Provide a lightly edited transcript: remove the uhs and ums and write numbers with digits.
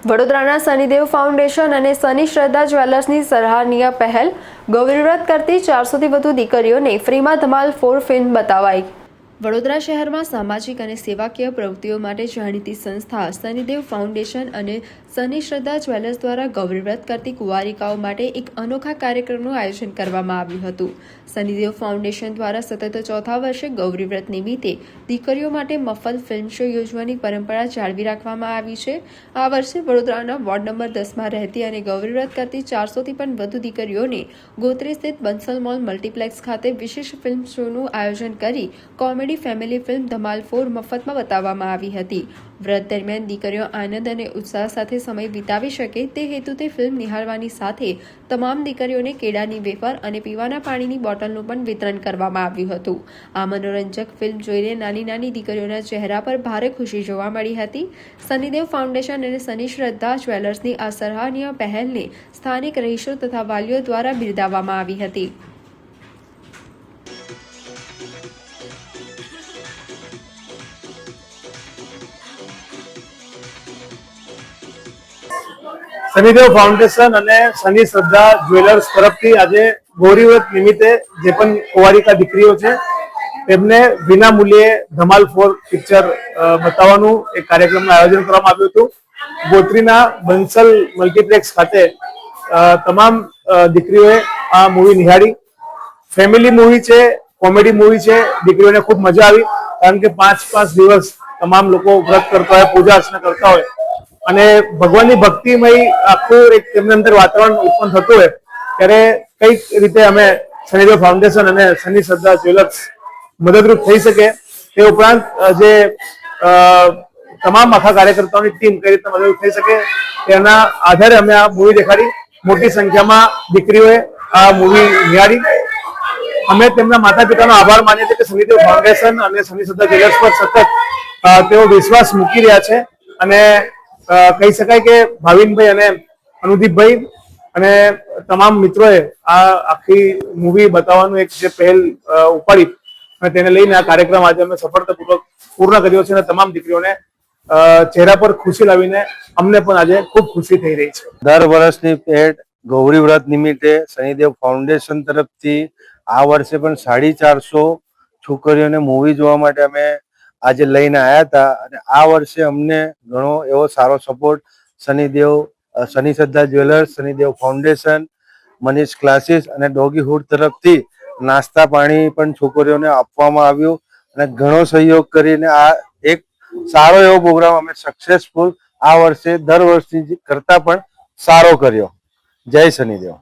વડોદરાના શનિદેવ ફાઉન્ડેશન અને શનિ શ્રદ્ધા જ્વેલર્સની સરાહનીય પહેલ ગૌરીવ્રત કરતી 400થી વધુ દીકરીઓને ફ્રીમાં ધમાલ 4 ફિલ્મ બતાવાઈ। વડોદરા શહેરમાં સામાજિક અને સેવાકીય પ્રવૃત્તિઓ માટે જાણીતી સંસ્થા શનિદેવ ફાઉન્ડેશન અને શનિ શ્રદ્ધા જ્વેલર્સ દ્વારા ગૌરીવ્રત કરતી કુંવારિકાઓ માટે એક અનોખા કાર્યક્રમનું આયોજન કરવામાં આવ્યું હતું। શનિદેવ ફાઉન્ડેશન દ્વારા સતત ચોથા વર્ષે ગૌરીવ્રત નિમિત્તે દીકરીઓ માટે મફત ફિલ્મ શો યોજવાની પરંપરા જાળવી રાખવામાં આવી છે। આ વર્ષે વડોદરાના વોર્ડ નંબર 10માં રહેતી અને ગૌરીવ્રત કરતી 400થી પણ વધુ દીકરીઓને ગોત્રી સ્થિત બંસલ મોલ મલ્ટીપ્લેક્સ ખાતે વિશેષ ફિલ્મ શોનું આયોજન કરી કોમેડી ફેમિલી ફિલ્મ ધમાલ 4 મફતમાં બતાવવામાં આવી હતી। વ્રત દરમિયાન દીકરીઓ આનંદ અને ઉત્સાહ સાથે સમય વિતાવી શકે તે હેતુથી ફિલ્મ નિહાળવાની સાથે તમામ દીકરીઓને કેળાની વેફર અને પીવાના પાણીની બોટલનું પણ વિતરણ કરવામાં આવ્યું હતું। આ મનોરંજક ફિલ્મ જોઈને નાની નાની દીકરીઓના ચહેરા પર ભારે ખુશી જોવા મળી હતી। શનિદેવ ફાઉન્ડેશન અને શનિ શ્રદ્ધા જ્વેલર્સની આ સરાહનીય પહેલને સ્થાનિક રહીશો તથા વાલીઓ દ્વારા બિરદાવવામાં આવી હતી। શનિદેવ ફાઉન્ડેશન અને શનિ શ્રદ્ધા જ્વેલર્સ તરફથી આજે ગૌરીવ્રત નિમિત્તે જે પણ કુંવારિકા દીકરીઓ છે તેમને વિના મૂલ્યે ધમાલ 4 પિક્ચર બતાવવાનું એક કાર્યક્રમનું આયોજન કરવામાં આવ્યું હતું। ગોત્રીના બંસલ મલ્ટીપ્લેક્સ ખાતે તમામ દીકરીઓએ આ મૂવી નિહાળી। ફેમિલી મૂવી છે, કોમેડી મૂવી છે, દીકરીઓને ખૂબ મજા આવી કારણ કે 5 દિવસ તમામ લોકો વ્રત કરતા હોય, પૂજા અર્ચના કરતા હોય અને ભગવાનની ભક્તિમય આખું એક તેમની અંદર વાતાવરણ ઉત્પન્ન થતું હોય ત્યારે કઈક રીતે અમે શનિદેવ ફાઉન્ડેશન અને શનિ શ્રદ્ધા જ્વેલર્સ મદદરૂપ થઈ શકે તે ઉપરાંત જે તમામ આખા કાર્યકર્તાઓની ટીમ કઈ રીતે મદદરૂપ થઈ શકે તેના આધારે અમે આ મૂવી દેખાડી। મોટી સંખ્યામાં દીકરીઓએ આ મૂવી નિહાળી। અમે તેમના માતા પિતાનો આભાર માનીએ છીએ કે શનિદેવ ફાઉન્ડેશન અને શનિ શ્રદ્ધા જ્વેલર્સ પર સતત તેઓ વિશ્વાસ મૂકી રહ્યા છે અને કહી શકાય કે ભાવિનભાઈ અને અનુદીપભાઈ અને તમામ મિત્રોએ આ આખી મૂવી બતાવવાનું એક જે પહેલ ઉપાડી અને તેને લઈને આ કાર્યક્રમ આજે અમે સફળતાપૂર્વક પૂર્ણ કર્યો છે અને તમામ દીકરીઓને ચહેરા પર ખુશી લાવીને અમને પણ આજે ખૂબ ખુશી થઈ રહી છે। દર વર્ષની ભેટ ગૌરી વ્રત નિમિત્તે શનિદેવ ફાઉન્ડેશન તરફથી આ વર્ષે પણ 450 છોકરીઓને મૂવી જોવા માટે અમે આજે લઈને આવ્યા હતા અને આ વર્ષે અમને ઘણો એવો સારો સપોર્ટ શનિદેવ શનિ શ્રદ્ધા jewellers, Shanidev foundation, Manish classes અને ડોગી હુડ તરફથી નાસ્તા પાણી પણ છોકરીઓને આપવામાં આવ્યું અને ઘણો સહયોગ કરીને આ એક સારો એવો પ્રોગ્રામ અમે સક્સેસફુલ આ વર્ષે દર વર્ષની કરતા પણ સારો કર્યો। જય શનિદેવ।